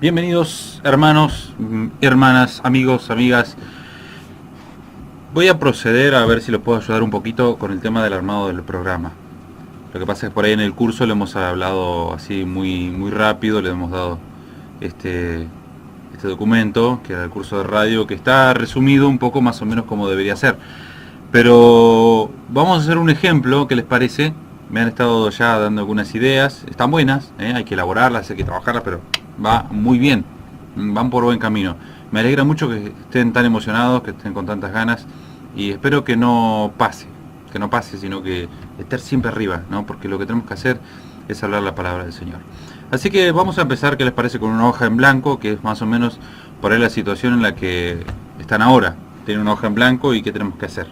Bienvenidos hermanos, hermanas, amigos, amigas. Voy a proceder a ver si los puedo ayudar un poquito con el tema del armado del programa. Lo que pasa es que por ahí en el curso le hemos hablado así muy rápido, le hemos dado este documento, que era el curso de radio, que está resumido un poco más o menos como debería ser. Pero vamos a hacer un ejemplo, ¿qué les parece? Me han estado ya dando algunas ideas, están buenas, hay que elaborarlas, hay que trabajarlas, pero va muy bien, van por buen camino. Me alegra mucho que estén tan emocionados, que estén con tantas ganas, y espero que no pase, sino que estar siempre arriba, ¿no? Porque lo que tenemos que hacer es hablar la palabra del Señor. Así que vamos a empezar, ¿qué les parece? Con una hoja en blanco, que es más o menos por ahí la situación en la que están ahora. Tienen una hoja en blanco y ¿qué tenemos que hacer?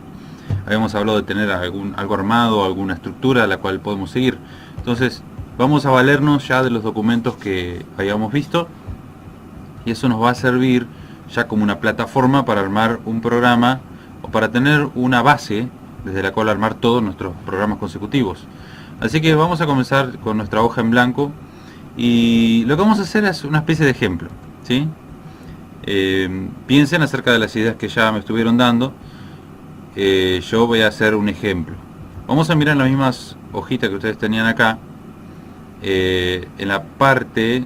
Habíamos hablado de tener algo armado, alguna estructura a la cual podemos seguir. Entonces, vamos a valernos ya de los documentos que hayamos visto y eso nos va a servir ya como una plataforma para armar un programa o para tener una base desde la cual armar todos nuestros programas consecutivos. Así que vamos a comenzar con nuestra hoja en blanco y lo que vamos a hacer es una especie de ejemplo, ¿sí? Piensen acerca de las ideas que ya me estuvieron dando. Yo voy a hacer un ejemplo. Vamos a mirar las mismas hojitas que ustedes tenían acá. En la parte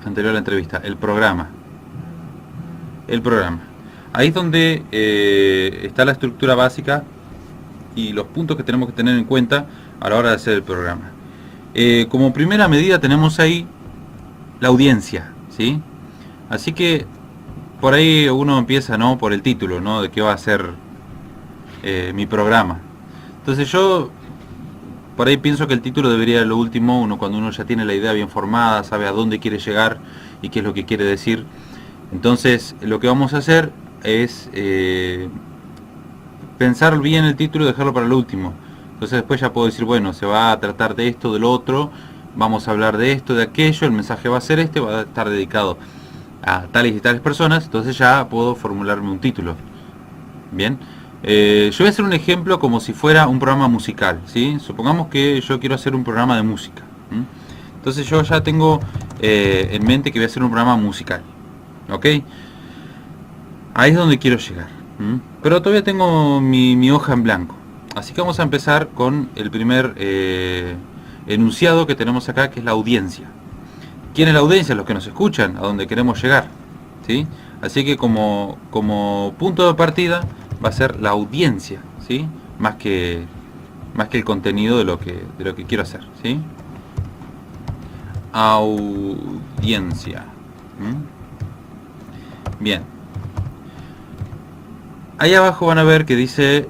anterior a la entrevista, el programa. Ahí es donde está la estructura básica y los puntos que tenemos que tener en cuenta a la hora de hacer el programa. Como primera medida tenemos ahí la audiencia, ¿sí? Así que por ahí uno empieza, ¿no?, por el título, ¿no?, de qué va a ser mi programa. Entonces yo por ahí pienso que el título debería ser lo último, cuando uno ya tiene la idea bien formada, sabe a dónde quiere llegar y qué es lo que quiere decir. Entonces lo que vamos a hacer es pensar bien el título y dejarlo para el último. Entonces después ya puedo decir, bueno, se va a tratar de esto, del otro, vamos a hablar de esto, de aquello, el mensaje va a ser este, va a estar dedicado a tales y tales personas. Entonces ya puedo formularme un título. Bien. Yo voy a hacer un ejemplo como si fuera un programa musical, ¿sí? Supongamos que yo quiero hacer un programa de música. Entonces yo ya tengo en mente que voy a hacer un programa musical, ¿ok? Ahí es donde quiero llegar. Pero todavía tengo mi hoja en blanco. Así que vamos a empezar con el primer enunciado que tenemos acá, que es la audiencia. ¿Quién es la audiencia? Los que nos escuchan, a donde queremos llegar, ¿sí? Así que como punto de partida va a ser la audiencia, ¿sí? Más que el contenido de lo que quiero hacer, ¿sí? Audiencia. Bien. Ahí abajo van a ver que dice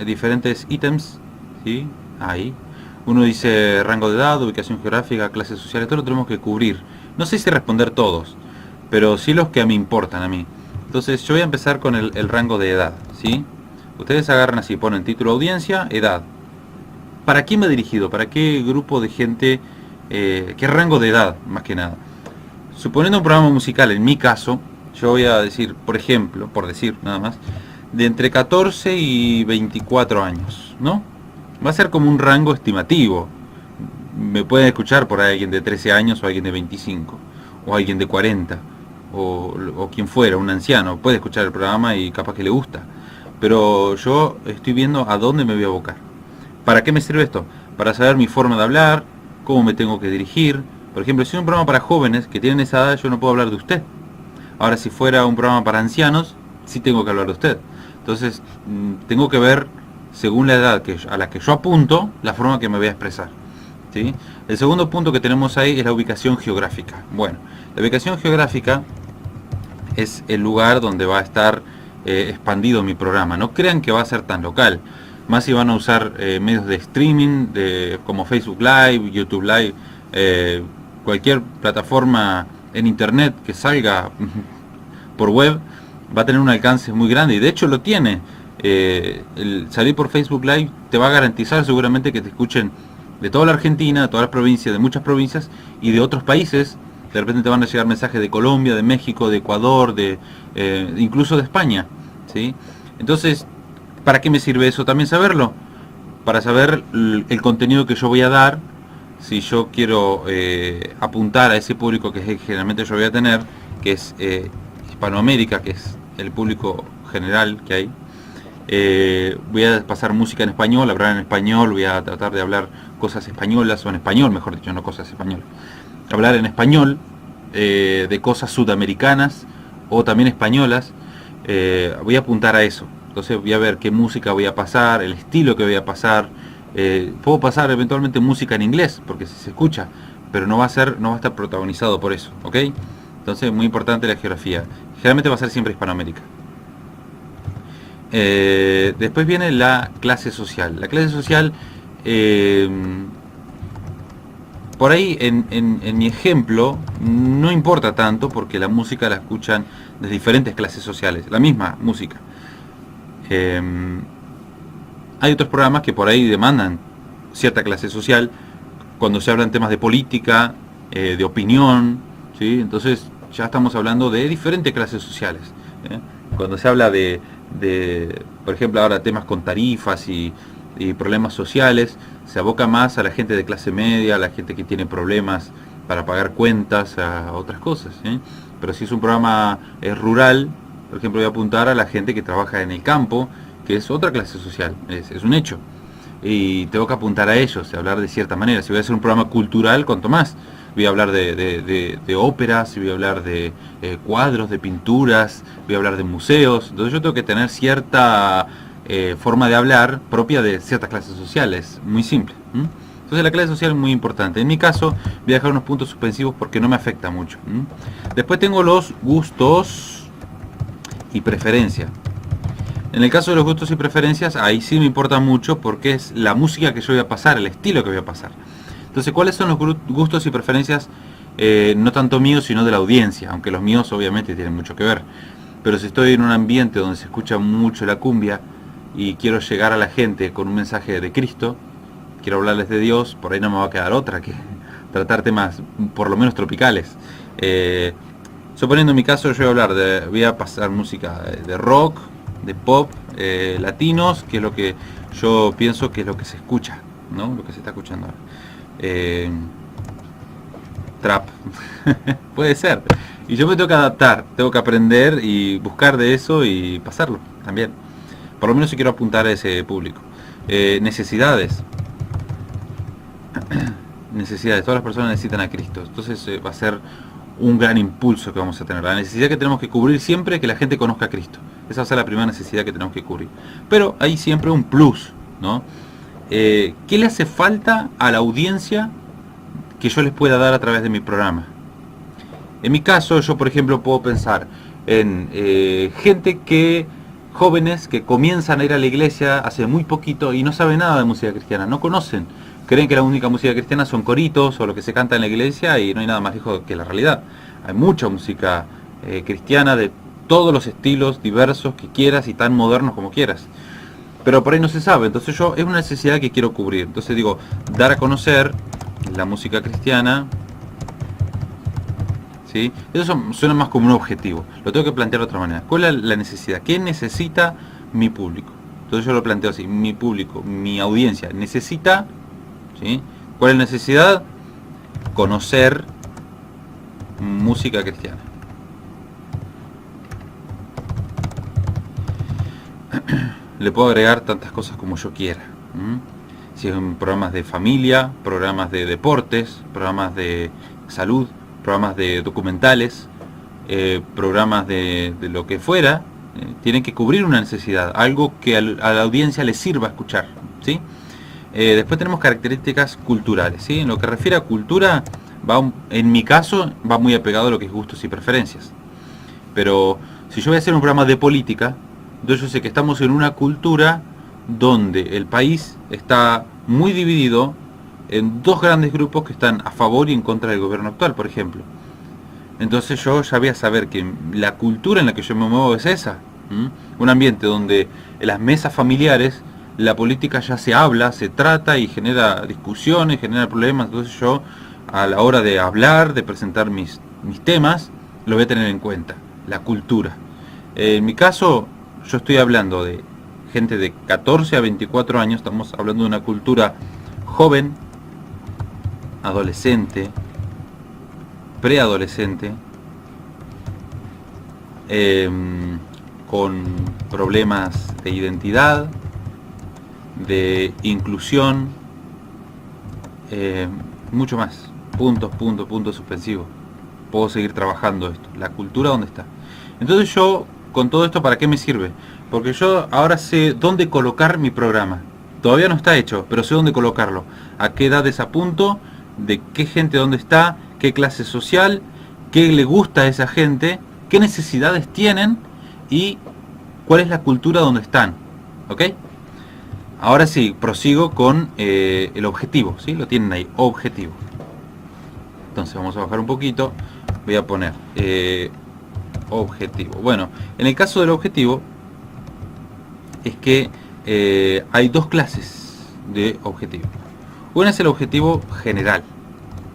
diferentes ítems, ¿sí? Ahí. Uno dice rango de edad, ubicación geográfica, clases sociales, todo lo tenemos que cubrir. No sé si responder todos, pero sí los que me importan a mí. Entonces yo voy a empezar con el rango de edad, ¿sí? Ustedes agarran así, ponen título, audiencia, edad. ¿Para quién me he dirigido? ¿Para qué grupo de gente? ¿Qué rango de edad, más que nada? Suponiendo un programa musical, en mi caso, yo voy a decir, por ejemplo, por decir nada más, de entre 14 y 24 años, ¿no? Va a ser como un rango estimativo. Me pueden escuchar por alguien de 13 años o alguien de 25, o alguien de 40. O quien fuera, un anciano, puede escuchar el programa y capaz que le gusta. Pero yo estoy viendo a dónde me voy a abocar. ¿Para qué me sirve esto? Para saber mi forma de hablar, cómo me tengo que dirigir. Por ejemplo, si es un programa para jóvenes que tienen esa edad, yo no puedo hablar de usted. Ahora, si fuera un programa para ancianos, sí tengo que hablar de usted. Entonces, tengo que ver, según la edad a la que yo apunto, la forma que me voy a expresar, ¿sí? El segundo punto que tenemos ahí es la ubicación geográfica. Bueno, la ubicación geográfica es el lugar donde va a estar expandido mi programa. No crean que va a ser tan local, más si van a usar medios de streaming como Facebook Live, YouTube Live, cualquier plataforma en internet que salga por web va a tener un alcance muy grande, y de hecho lo tiene. El salir por Facebook Live te va a garantizar seguramente que te escuchen de toda la Argentina, de todas las provincias, de muchas provincias y de otros países. De repente te van a llegar mensajes de Colombia, de México, de Ecuador, incluso de España, ¿sí? Entonces, ¿para qué me sirve eso también saberlo? Para saber el contenido que yo voy a dar si yo quiero apuntar a ese público que generalmente yo voy a tener, que es Hispanoamérica, que es el público general que hay, voy a pasar música en español, hablar en español, voy a tratar de hablar cosas españolas, o en español mejor dicho, no cosas españolas. Hablar en español de cosas sudamericanas o también españolas, voy a apuntar a eso. Entonces voy a ver qué música voy a pasar, el estilo que voy a pasar. Puedo pasar eventualmente música en inglés, porque si se escucha, pero no va a estar protagonizado por eso, ¿ok? Entonces muy importante la geografía. Generalmente va a ser siempre Hispanoamérica. Después viene la clase social. La clase social, por ahí en mi ejemplo, no importa tanto porque la música la escuchan de diferentes clases sociales, la misma música. Hay otros programas que por ahí demandan cierta clase social, cuando se hablan temas de política, de opinión, ¿sí? Entonces ya estamos hablando de diferentes clases sociales. Cuando se habla de, por ejemplo, ahora temas con tarifas y problemas sociales, se aboca más a la gente de clase media, a la gente que tiene problemas para pagar cuentas, a otras cosas, ¿sí? Pero si es un programa rural, por ejemplo, voy a apuntar a la gente que trabaja en el campo, que es otra clase social, es un hecho. Y tengo que apuntar a ellos, hablar de cierta manera. Si voy a hacer un programa cultural, cuanto más. Voy a hablar de óperas, voy a hablar de cuadros, de pinturas, voy a hablar de museos. Entonces yo tengo que tener cierta forma de hablar propia de ciertas clases sociales, muy simple. Entonces la clase social es muy importante. En mi caso voy a dejar unos puntos suspensivos porque no me afecta mucho. Después tengo los gustos y preferencias. En el caso de los gustos y preferencias, ahí sí me importa mucho porque es la música que yo voy a pasar, el estilo que voy a pasar. Entonces, ¿cuáles son los gustos y preferencias no tanto míos, sino de la audiencia? Aunque los míos obviamente tienen mucho que ver. Pero si estoy en un ambiente donde se escucha mucho la cumbia y quiero llegar a la gente con un mensaje de Cristo, quiero hablarles de Dios, por ahí no me va a quedar otra que tratar temas por lo menos tropicales. Suponiendo en mi caso, yo voy a pasar música de rock, de pop, latinos, que es lo que yo pienso que es lo que se escucha, ¿no? Lo que se está escuchando ahora. Trap. Puede ser. Y yo me tengo que adaptar, tengo que aprender y buscar de eso y pasarlo también. Por lo menos si quiero apuntar a ese público. Necesidades. Necesidades. Todas las personas necesitan a Cristo. Entonces va a ser un gran impulso que vamos a tener. La necesidad que tenemos que cubrir siempre es que la gente conozca a Cristo. Esa va a ser la primera necesidad que tenemos que cubrir. Pero hay siempre un plus, ¿no? ¿Qué le hace falta a la audiencia que yo les pueda dar a través de mi programa? En mi caso, yo por ejemplo puedo pensar en jóvenes que comienzan a ir a la iglesia hace muy poquito y no saben nada de música cristiana, no conocen. Creen que la única música cristiana son coritos o lo que se canta en la iglesia y no hay nada más lejos que la realidad. Hay mucha música cristiana de todos los estilos diversos que quieras y tan modernos como quieras. Pero por ahí no se sabe, entonces es una necesidad que quiero cubrir. Entonces digo, dar a conocer la música cristiana, ¿sí? Eso suena más como un objetivo. Lo tengo que plantear de otra manera. ¿Cuál es la necesidad? ¿Qué necesita mi público? Entonces yo lo planteo así, mi público, mi audiencia, necesita, ¿sí? ¿Cuál es la necesidad? Conocer música cristiana. Le puedo agregar tantas cosas como yo quiera. Si son programas de familia, programas de deportes, programas de salud, programas de documentales, programas de lo que fuera, tienen que cubrir una necesidad, algo que a la audiencia le sirva escuchar, ¿sí? Después tenemos características culturales, ¿sí? En lo que refiere a cultura, en mi caso, va muy apegado a lo que es gustos y preferencias. Pero si yo voy a hacer un programa de política, entonces yo sé que estamos en una cultura donde el país está muy dividido en dos grandes grupos que están a favor y en contra del gobierno actual, por ejemplo. Entonces yo ya voy a saber que la cultura en la que yo me muevo es esa. Un ambiente donde en las mesas familiares la política ya se habla, se trata y genera discusiones, genera problemas. Entonces yo a la hora de hablar, de presentar mis temas, lo voy a tener en cuenta, la cultura. En mi caso, yo estoy hablando de gente de 14 a 24 años, estamos hablando de una cultura joven, adolescente, preadolescente, con problemas de identidad, de inclusión, mucho más. Puntos suspensivos. Puedo seguir trabajando esto. La cultura, ¿dónde está? Entonces yo, con todo esto, ¿para qué me sirve? Porque yo ahora sé dónde colocar mi programa. Todavía no está hecho, pero sé dónde colocarlo. A qué edades apunto, de qué gente dónde está, qué clase social, qué le gusta a esa gente, qué necesidades tienen y cuál es la cultura donde están. ¿Ok? Ahora sí, prosigo con el objetivo. ¿Sí? Lo tienen ahí, objetivo. Entonces vamos a bajar un poquito. Voy a poner objetivo. Bueno, en el caso del objetivo es que hay dos clases de objetivo. Una es el objetivo general.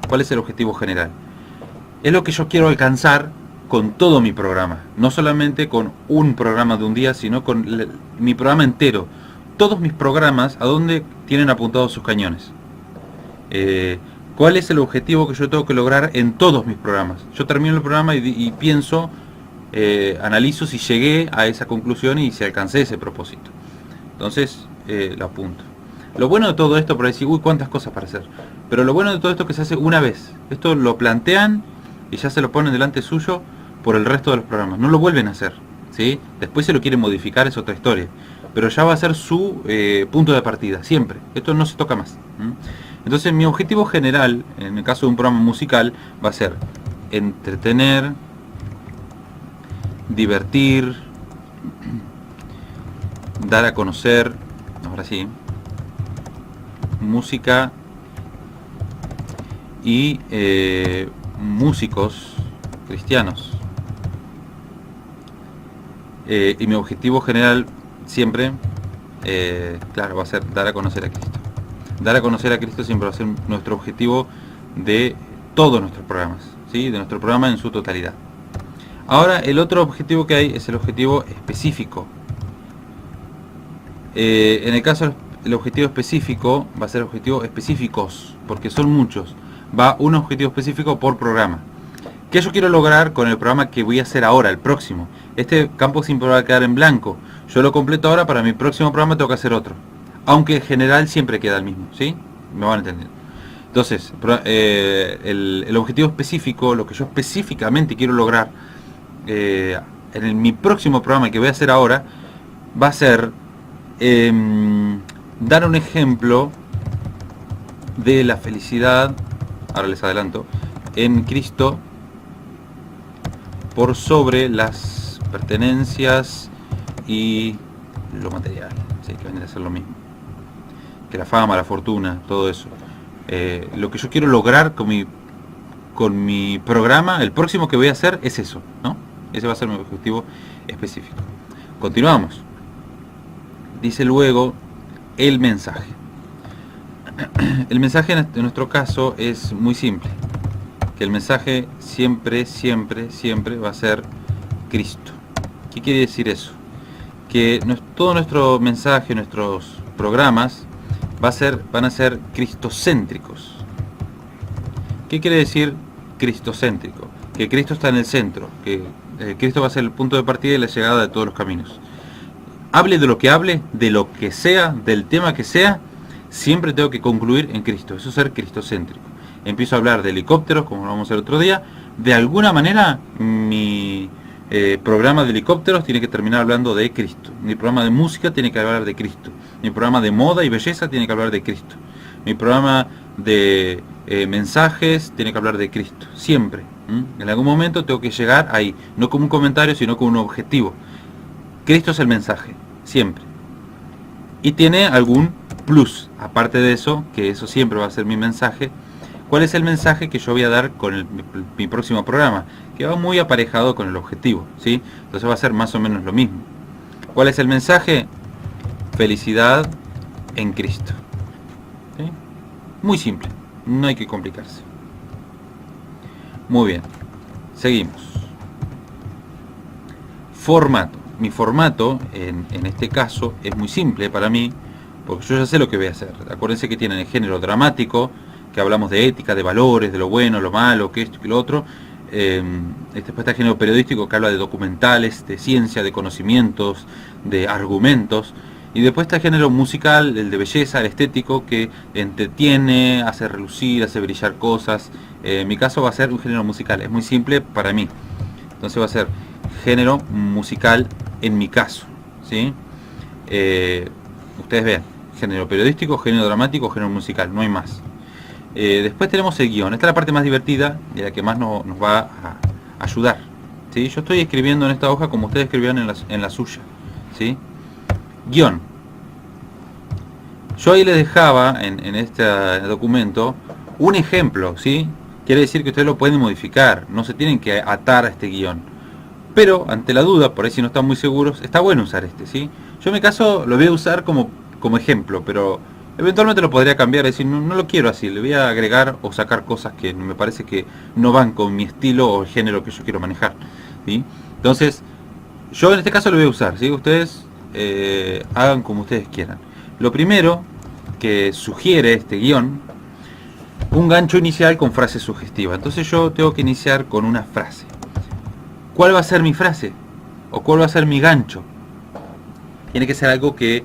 ¿Cuál es el objetivo general? Es lo que yo quiero alcanzar con todo mi programa. No solamente con un programa de un día, sino con mi programa entero. Todos mis programas, ¿a dónde tienen apuntados sus cañones? ¿Cuál es el objetivo que yo tengo que lograr en todos mis programas? Yo termino el programa y pienso, analizo si llegué a esa conclusión y si alcancé ese propósito. Entonces, lo apunto. Lo bueno de todo esto, por decir, uy, cuántas cosas para hacer. Pero lo bueno de todo esto es que se hace una vez. Esto lo plantean y ya se lo ponen delante suyo por el resto de los programas. No lo vuelven a hacer, ¿sí? Después se lo quieren modificar, es otra historia. Pero ya va a ser su punto de partida, siempre. Esto no se toca más. Entonces mi objetivo general, en el caso de un programa musical, va a ser entretener, divertir, dar a conocer, ahora sí, música y músicos cristianos. Y mi objetivo general siempre, claro, va a ser dar a conocer a Cristo. Dar a conocer a Cristo siempre va a ser nuestro objetivo de todos nuestros programas, ¿sí? De nuestro programa en su totalidad. Ahora, el otro objetivo que hay es el objetivo específico. En el caso del objetivo específico, va a ser objetivos específicos, porque son muchos. Va un objetivo específico por programa. ¿Qué yo quiero lograr con el programa que voy a hacer ahora, el próximo? Este campo siempre va a quedar en blanco. Yo lo completo ahora, para mi próximo programa tengo que hacer otro. Aunque en general siempre queda el mismo, ¿sí? Me van a entender. Entonces, el objetivo específico, lo que yo específicamente quiero lograr mi próximo programa que voy a hacer ahora, va a ser dar un ejemplo de la felicidad, ahora les adelanto, en Cristo por sobre las pertenencias y lo material, ¿sí? Que viene a ser lo mismo que la fama, la fortuna, todo eso. Lo que yo quiero lograr con mi programa, el próximo que voy a hacer es eso, ¿no? Ese va a ser mi objetivo específico. Continuamos. Dice luego el mensaje. El mensaje en nuestro caso es muy simple. Que el mensaje siempre va a ser Cristo. ¿Qué quiere decir eso? Que todo nuestro mensaje, nuestros programas, van a ser cristocéntricos. ¿Qué quiere decir cristocéntrico? Que Cristo está en el centro, que Cristo va a ser el punto de partida y la llegada de todos los caminos. Hable de lo que sea, del tema que sea, siempre tengo que concluir en Cristo. Eso es ser cristocéntrico. Empiezo a hablar de helicópteros, como lo vamos a hacer otro día. De alguna manera, mi programa de helicópteros tiene que terminar hablando de Cristo. Mi programa de música tiene que hablar de Cristo. Mi programa de moda y belleza tiene que hablar de Cristo. Mi programa de mensajes tiene que hablar de Cristo. Siempre. En algún momento tengo que llegar ahí. No como un comentario, sino como un objetivo. Cristo es el mensaje. Siempre. Y tiene algún plus. Aparte de eso, que eso siempre va a ser mi mensaje. ¿Cuál es el mensaje que yo voy a dar con mi próximo programa? Que va muy aparejado con el objetivo, ¿sí? Entonces va a ser más o menos lo mismo. ¿Cuál es el mensaje? Felicidad en Cristo. ¿Sí? Muy simple, no hay que complicarse. Muy bien, seguimos. Formato. Mi formato, en este caso, es muy simple para mí, porque yo ya sé lo que voy a hacer. Acuérdense que tienen el género dramático, que hablamos de ética, de valores, de lo bueno, lo malo, que esto, que lo otro. Después está el género periodístico, que habla de documentales, de ciencia, de conocimientos, de argumentos. Y después está el género musical, el de belleza, el estético, que entretiene, hace relucir, hace brillar cosas. En mi caso va a ser un género musical, es muy simple para mí. Entonces va a ser género musical en mi caso, ¿sí? Ustedes ven, género periodístico, género dramático, género musical, no hay más. Después tenemos el guión. Esta es la parte más divertida y la que más nos va a ayudar, ¿sí? Yo estoy escribiendo en esta hoja como ustedes escribían en la suya, ¿sí? Guión. Yo ahí les dejaba en este documento un ejemplo, ¿sí? Quiere decir que ustedes lo pueden modificar, no se tienen que atar a este guión. Pero ante la duda, por ahí si no están muy seguros, está bueno usar este, ¿sí? Yo en mi caso lo voy a usar como ejemplo, pero eventualmente lo podría cambiar, es decir, no lo quiero así, le voy a agregar o sacar cosas que me parece que no van con mi estilo o el género que yo quiero manejar, ¿sí? Entonces, yo en este caso lo voy a usar, ¿sí? Ustedes hagan como ustedes quieran. Lo primero que sugiere este guión, un gancho inicial con frase sugestiva. Entonces yo tengo que iniciar con una frase. ¿Cuál va a ser mi frase? ¿O cuál va a ser mi gancho? Tiene que ser algo que,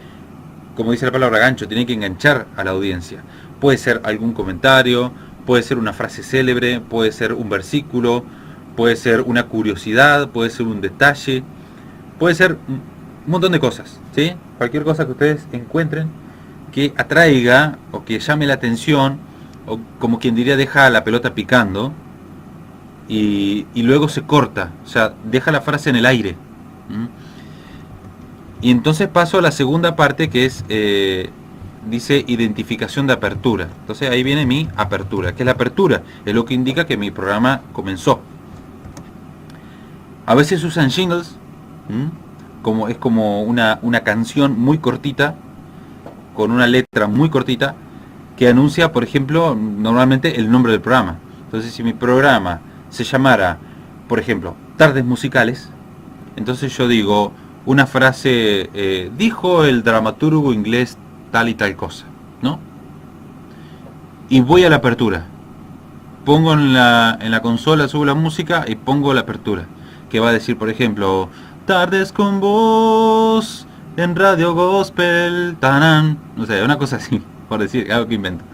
como dice la palabra gancho, tiene que enganchar a la audiencia. Puede ser algún comentario, puede ser una frase célebre, puede ser un versículo, puede ser una curiosidad, puede ser un detalle, puede ser un montón de cosas, ¿sí? Cualquier cosa que ustedes encuentren que atraiga o que llame la atención, o como quien diría, deja la pelota picando y luego se corta, o sea, deja la frase en el aire. Y entonces paso a la segunda parte, que es, dice identificación de apertura. Entonces ahí viene mi apertura. ¿Qué es la apertura? Es lo que indica que mi programa comenzó. A veces usan jingles, es como una canción muy cortita, con una letra muy cortita, que anuncia, por ejemplo, normalmente el nombre del programa. Entonces, si mi programa se llamara, por ejemplo, Tardes Musicales, entonces yo digo una frase, dijo el dramaturgo inglés tal y tal cosa, ¿no? Y voy a la apertura. Pongo en la consola, subo la música y pongo la apertura, que va a decir, por ejemplo, Tardes con vos en Radio Gospel, tarán, no sé, una cosa así, por decir, algo que invento.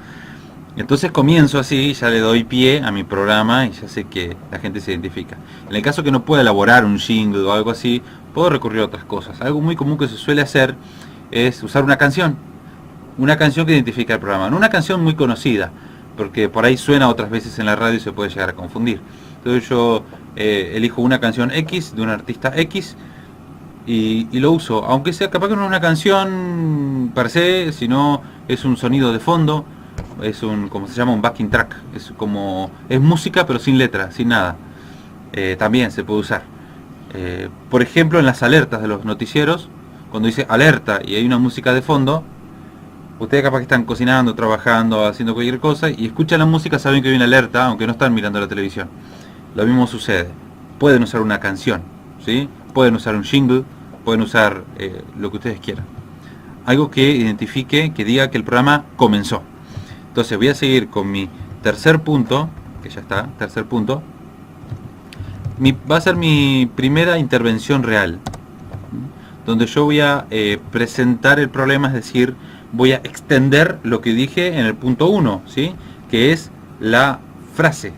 Entonces comienzo así, ya le doy pie a mi programa y ya sé que la gente se identifica. En el caso que no pueda elaborar un jingle o algo así, puedo recurrir a otras cosas. Algo muy común que se suele hacer es usar una canción que identifica el programa. No una canción muy conocida, porque por ahí suena otras veces en la radio y se puede llegar a confundir. Entonces yo elijo una canción X de un artista X y lo uso, aunque sea capaz que no es una canción per se, sino es un sonido de fondo, es como se llama, un backing track, es música pero sin letra, sin nada. También se puede usar. Por ejemplo, en las alertas de los noticieros, cuando dice alerta y hay una música de fondo, ustedes capaz que están cocinando, trabajando, haciendo cualquier cosa y escuchan la música, saben que hay una alerta, aunque no están mirando la televisión. Lo mismo sucede. Pueden usar una canción, ¿sí? Pueden usar un jingle, pueden usar lo que ustedes quieran. Algo que identifique, que diga que el programa comenzó. Entonces voy a seguir con mi tercer punto, que ya está, tercer punto. Va a ser mi primera intervención real, donde yo voy a presentar el problema, es decir, voy a extender lo que dije en el punto 1, ¿sí? Que es la frase,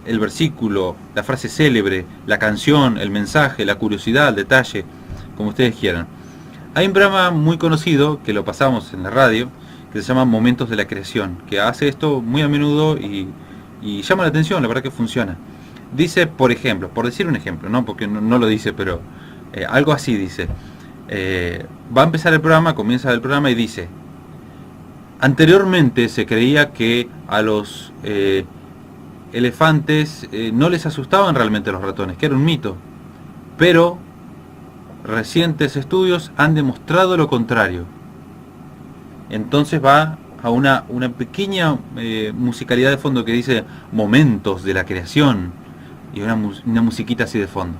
el versículo, la frase célebre, la canción, el mensaje, la curiosidad, el detalle, como ustedes quieran. Hay un programa muy conocido, que lo pasamos en la radio, que se llama Momentos de la Creación, que hace esto muy a menudo y llama la atención, la verdad que funciona. Dice, por ejemplo, por decir un ejemplo, ¿no? Porque no lo dice, pero algo así dice. Va a empezar el programa, comienza el programa y dice: anteriormente se creía que a los elefantes no les asustaban realmente los ratones, que era un mito, pero recientes estudios han demostrado lo contrario. Entonces va a una pequeña musicalidad de fondo que dice Momentos de la Creación, y una musiquita así de fondo.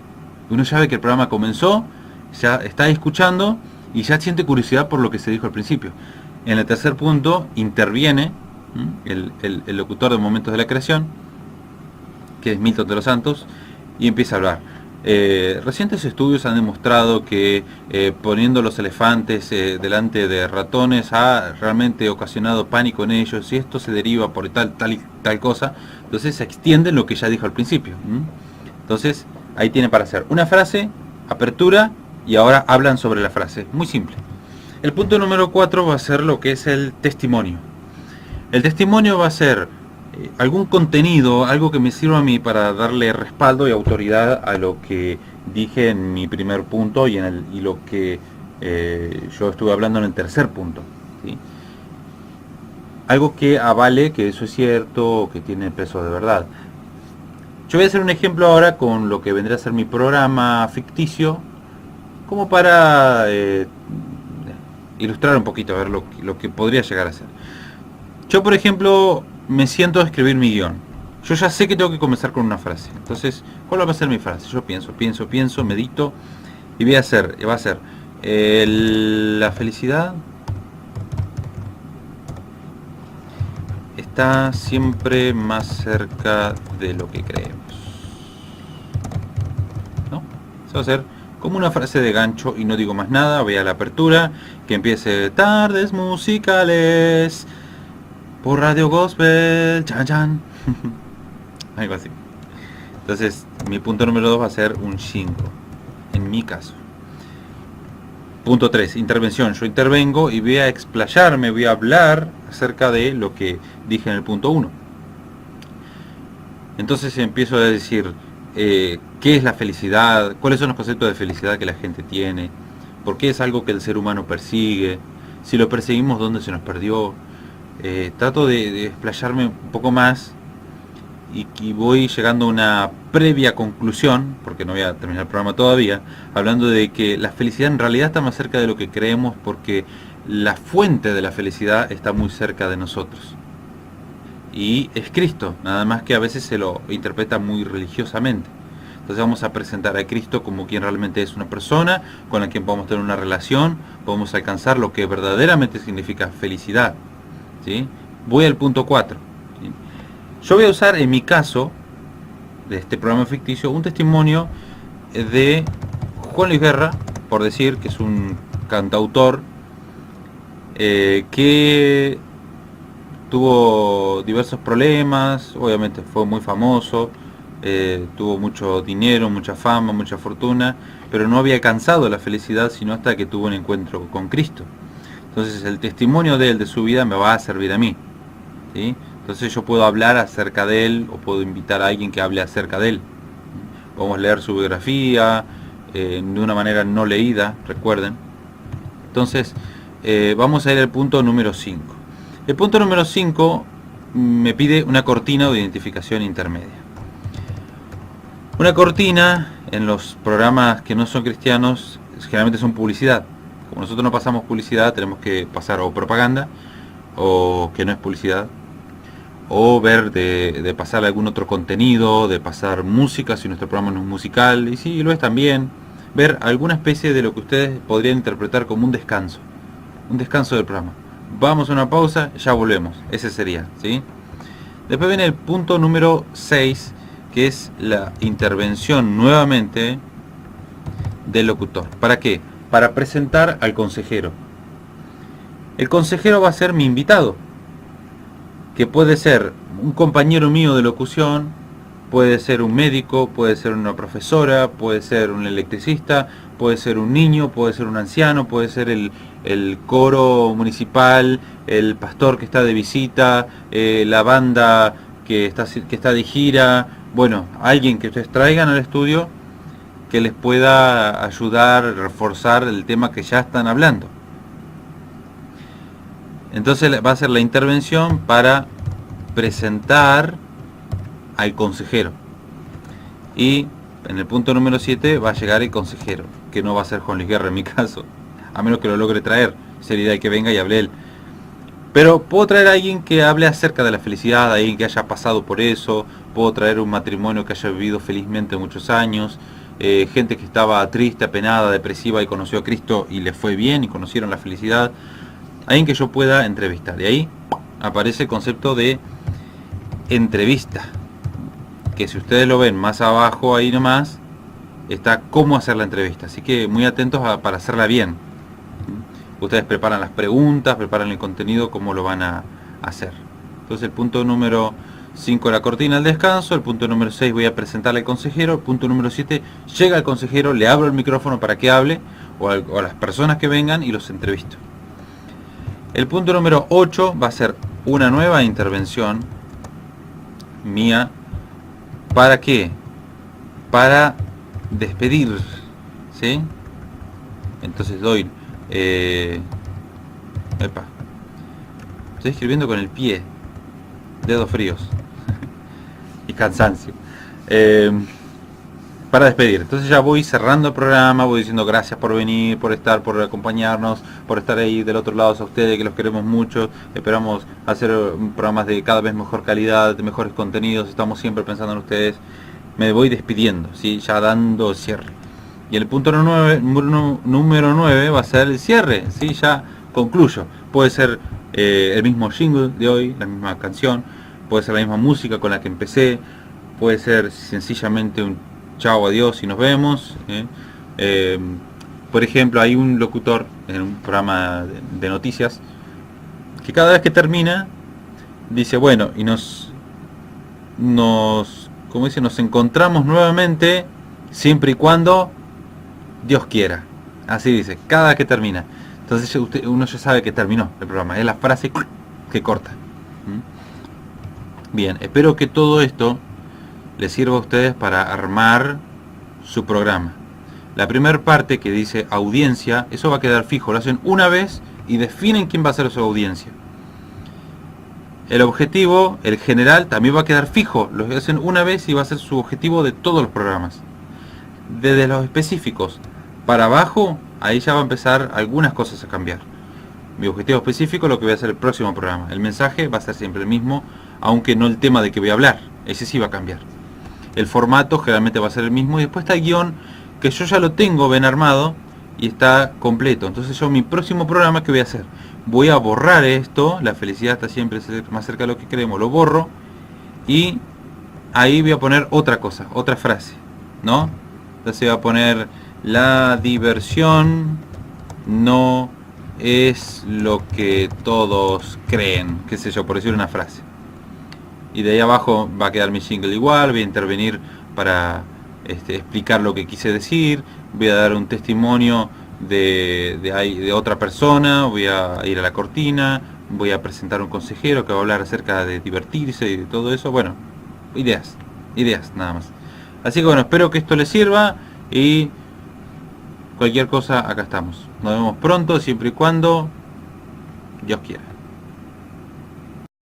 Uno ya ve que el programa comenzó, ya está escuchando y ya siente curiosidad por lo que se dijo al principio. En el tercer punto interviene el locutor de Momentos de la Creación, que es Milton de los Santos, y empieza a hablar. Recientes estudios han demostrado que poniendo los elefantes delante de ratones ha realmente ocasionado pánico en ellos, y esto se deriva por tal y tal cosa. Entonces se extiende lo que ya dijo al principio. Entonces ahí tiene para hacer una frase, apertura, y ahora hablan sobre la frase. Muy simple. El punto número 4 va a ser lo que es el testimonio. El testimonio va a ser algún contenido, algo que me sirva a mí para darle respaldo y autoridad a lo que dije en mi primer punto y lo que yo estuve hablando en el tercer punto, ¿sí? Algo que avale que eso es cierto, que tiene peso de verdad. Yo voy a hacer un ejemplo ahora con lo que vendría a ser mi programa ficticio, como para ilustrar un poquito, a ver lo que podría llegar a ser. Yo, por ejemplo, me siento a escribir mi guión. Yo ya sé que tengo que comenzar con una frase. Entonces, ¿cuál va a ser mi frase? Yo pienso, medito, y va a ser la felicidad está siempre más cerca de lo que creemos, ¿no? Eso va a ser como una frase de gancho y no digo más nada. Voy a la apertura, que empiece tardes musicales por Radio Gospel, chan chan. Algo así. Entonces, mi punto número 2 va a ser un 5, en mi caso. Punto 3, intervención. Yo intervengo y voy a explayarme, voy a hablar acerca de lo que dije en el punto 1. Entonces empiezo a decir qué es la felicidad, cuáles son los conceptos de felicidad que la gente tiene, por qué es algo que el ser humano persigue, si lo perseguimos, dónde se nos perdió. Trato de explayarme un poco más y voy llegando a una previa conclusión, porque no voy a terminar el programa todavía, hablando de que la felicidad en realidad está más cerca de lo que creemos, porque la fuente de la felicidad está muy cerca de nosotros. Y es Cristo, nada más que a veces se lo interpreta muy religiosamente. Entonces vamos a presentar a Cristo como quien realmente es, una persona con la quien podemos tener una relación, podemos alcanzar lo que verdaderamente significa felicidad, ¿sí? Voy al punto 4. ¿Sí? Yo voy a usar en mi caso, de este programa ficticio, un testimonio de Juan Luis Guerra, por decir que es un cantautor que tuvo diversos problemas, obviamente fue muy famoso, tuvo mucho dinero, mucha fama, mucha fortuna, pero no había alcanzado la felicidad sino hasta que tuvo un encuentro con Cristo. Entonces el testimonio de él, de su vida, me va a servir a mí, ¿sí? Entonces yo puedo hablar acerca de él, o puedo invitar a alguien que hable acerca de él. Podemos leer su biografía de una manera no leída, recuerden. Entonces vamos a ir al punto número 5. El punto número 5 me pide una cortina de identificación intermedia. Una cortina en los programas que no son cristianos generalmente son publicidad. Como nosotros no pasamos publicidad, tenemos que pasar o propaganda, o que no es publicidad, o ver de pasar algún otro contenido, de pasar música si nuestro programa no es musical, y sí, lo es también, ver alguna especie de lo que ustedes podrían interpretar como un descanso del programa. Vamos a una pausa, ya volvemos, ese sería, ¿sí? Después viene el punto número 6, que es la intervención nuevamente del locutor. ¿Para qué? Para presentar al consejero. El consejero va a ser mi invitado, que puede ser un compañero mío de locución, puede ser un médico, puede ser una profesora, puede ser un electricista, puede ser un niño, puede ser un anciano, puede ser el coro municipal, el pastor que está de visita, la banda que está de gira. Bueno, alguien que ustedes traigan al estudio que les pueda ayudar, reforzar el tema que ya están hablando. Entonces va a ser la intervención para presentar al consejero. Y en el punto número 7 va a llegar el consejero, que no va a ser Juan Luis Guerra en mi caso, a menos que lo logre traer. Sería idea que venga y hable él. Pero puedo traer a alguien que hable acerca de la felicidad, a alguien que haya pasado por eso. Puedo traer un matrimonio que haya vivido felizmente muchos años, gente que estaba triste, apenada, depresiva y conoció a Cristo y le fue bien y conocieron la felicidad. Alguien que yo pueda entrevistar. Y ahí aparece el concepto de entrevista, que si ustedes lo ven más abajo ahí nomás, está cómo hacer la entrevista. Así que muy atentos para hacerla bien. Ustedes preparan las preguntas, preparan el contenido, cómo lo van a hacer. Entonces el punto número 5, la cortina al descanso. El punto número 6, voy a presentarle al consejero. El punto número 7, llega el consejero, le abro el micrófono para que hable, o a las personas que vengan, y los entrevisto. El punto número 8 va a ser una nueva intervención mía. ¿Para qué? Para despedir, ¿sí? Entonces doy... epa, estoy escribiendo con el pie, dedos fríos y cansancio. Para despedir, entonces ya voy cerrando el programa, voy diciendo gracias por venir, por estar, por acompañarnos, por estar ahí del otro lado, a ustedes que los queremos mucho. Esperamos hacer programas de cada vez mejor calidad, de mejores contenidos, estamos siempre pensando en ustedes. Me voy despidiendo, ¿sí? Ya dando cierre. Y el punto número 9 va a ser el cierre, ¿sí? Ya concluyo. Puede ser el mismo jingle de hoy, la misma canción, puede ser la misma música con la que empecé, puede ser sencillamente un chao, adiós y nos vemos. Por ejemplo, hay un locutor en un programa de noticias que cada vez que termina dice, bueno, y como dice, nos encontramos nuevamente siempre y cuando Dios quiera. Así dice, cada vez que termina. Entonces uno ya sabe que terminó el programa. Es la frase que corta. Bien, espero que todo esto les sirva a ustedes para armar su programa. La primera parte que dice audiencia, eso va a quedar fijo. Lo hacen una vez y definen quién va a ser su audiencia. El objetivo, el general, también va a quedar fijo. Lo hacen una vez y va a ser su objetivo de todos los programas. Desde los específicos para abajo, ahí ya va a empezar algunas cosas a cambiar. Mi objetivo específico es lo que voy a hacer el próximo programa. El mensaje va a ser siempre el mismo, aunque no el tema de que voy a hablar. Ese sí va a cambiar. El formato generalmente va a ser el mismo. Y después está el guión, que yo ya lo tengo bien armado y está completo. Entonces yo mi próximo programa, ¿qué voy a hacer? Voy a borrar esto. La felicidad está siempre más cerca de lo que queremos. Lo borro y ahí voy a poner otra cosa, otra frase, ¿no? Entonces voy a poner: la diversión no es lo que todos creen, qué sé yo, por decir una frase. Y de ahí abajo va a quedar mi jingle igual, voy a intervenir para explicar lo que quise decir, voy a dar un testimonio de otra persona, voy a ir a la cortina, voy a presentar un consejero que va a hablar acerca de divertirse y de todo eso. Bueno, ideas nada más. Así que bueno, espero que esto les sirva y cualquier cosa acá estamos. Nos vemos pronto, siempre y cuando Dios quiera.